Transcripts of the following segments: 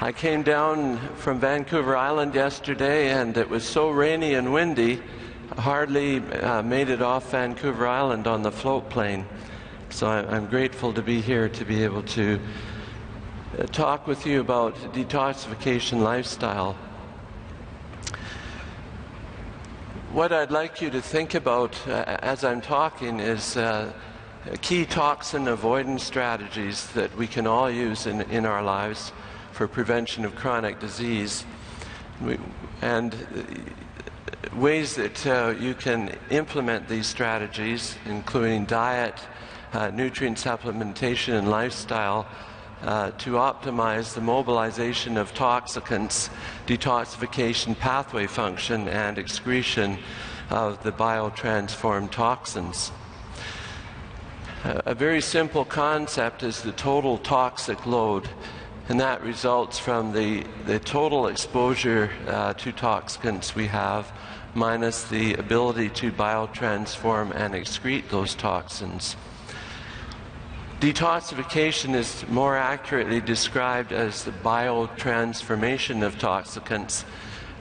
I came down from Vancouver Island yesterday, and it was so rainy and windy, I hardly made it off Vancouver Island on the float plane. So I'm grateful to be here to be able to talk with you about detoxification lifestyle. What I'd like you to think about as I'm talking is key toxin avoidance strategies that we can all use in our lives for prevention of chronic disease, and ways that you can implement these strategies, including diet, nutrient supplementation, and lifestyle, to optimize the mobilization of toxicants, detoxification pathway function, and excretion of the biotransformed toxins. A very simple concept is the total toxic load, and that results from the total exposure to toxicants we have minus the ability to biotransform and excrete those toxins. Detoxification is more accurately described as the biotransformation of toxicants,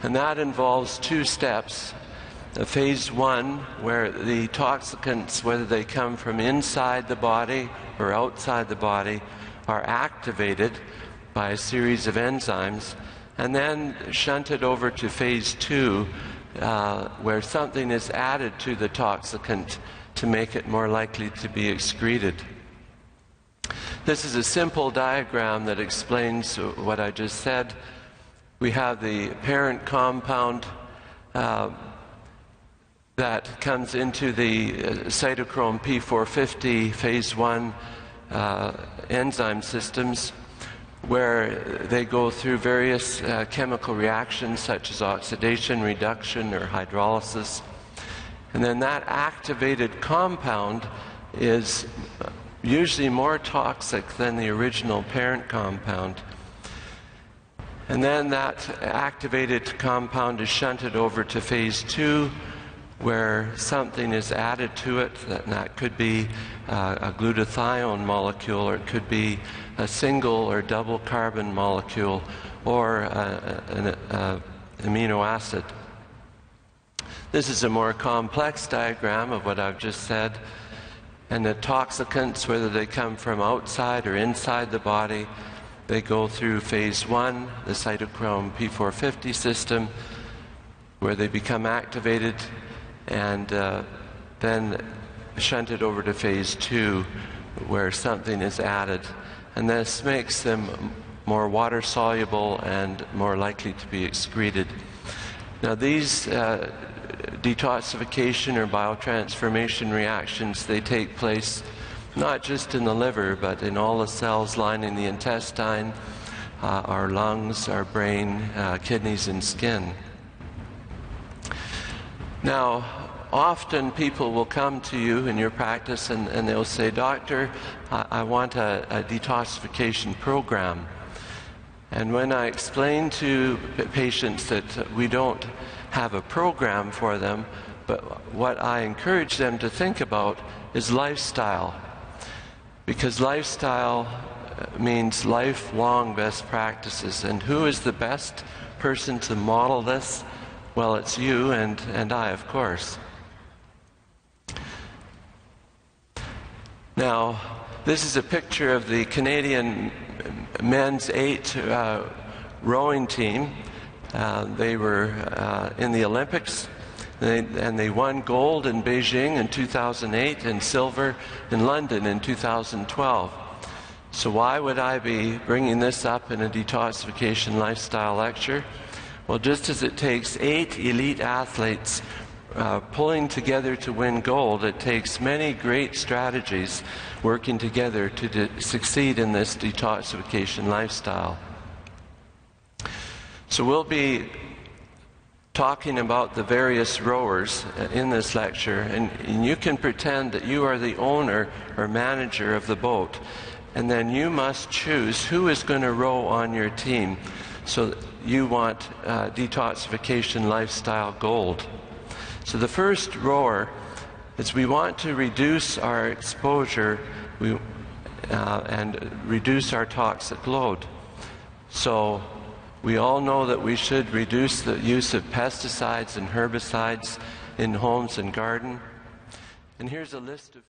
and that involves two steps. Phase one, where the toxicants, whether they come from inside the body or outside the body, are activated by a series of enzymes, and then shunted over to phase two, where something is added to the toxicant to make it more likely to be excreted. This is a simple diagram that explains what I just said. We have the parent compound that comes into the cytochrome P450 phase 1 enzyme systems, where they go through various chemical reactions such as oxidation, reduction, or hydrolysis. And then that activated compound is usually more toxic than the original parent compound. And then that activated compound is shunted over to phase 2, where something is added to it, and that could be a glutathione molecule, or it could be a single or double carbon molecule, or an amino acid. This is a more complex diagram of what I've just said. And the toxicants, whether they come from outside or inside the body, they go through phase 1, the cytochrome P450 system, where they become activated, and then shunted over to phase 2, where something is added. And this makes them more water soluble and more likely to be excreted. Now these detoxification or biotransformation reactions, they take place not just in the liver, but in all the cells lining the intestine, our lungs, our brain, kidneys, and skin. Now, often people will come to you in your practice and they'll say, "Doctor, I want a detoxification program." And when I explain to patients that we don't have a program for them, but what I encourage them to think about is lifestyle. Because lifestyle means lifelong best practices. And who is the best person to model this? Well, it's you and I, of course. Now, this is a picture of the Canadian men's 8 rowing team. They were in the Olympics, and they won gold in Beijing in 2008 and silver in London in 2012. So why would I be bringing this up in a detoxification lifestyle lecture? Well, just as it takes 8 elite athletes pulling together to win gold, it takes many great strategies working together to succeed in this detoxification lifestyle. So we'll be talking about the various rowers in this lecture, and you can pretend that you are the owner or manager of the boat, and then you must choose who is going to row on your team. So you want detoxification lifestyle gold. So the first rower is we want to reduce our exposure and reduce our toxic load. So we all know that we should reduce the use of pesticides and herbicides in homes and garden. And here's a list of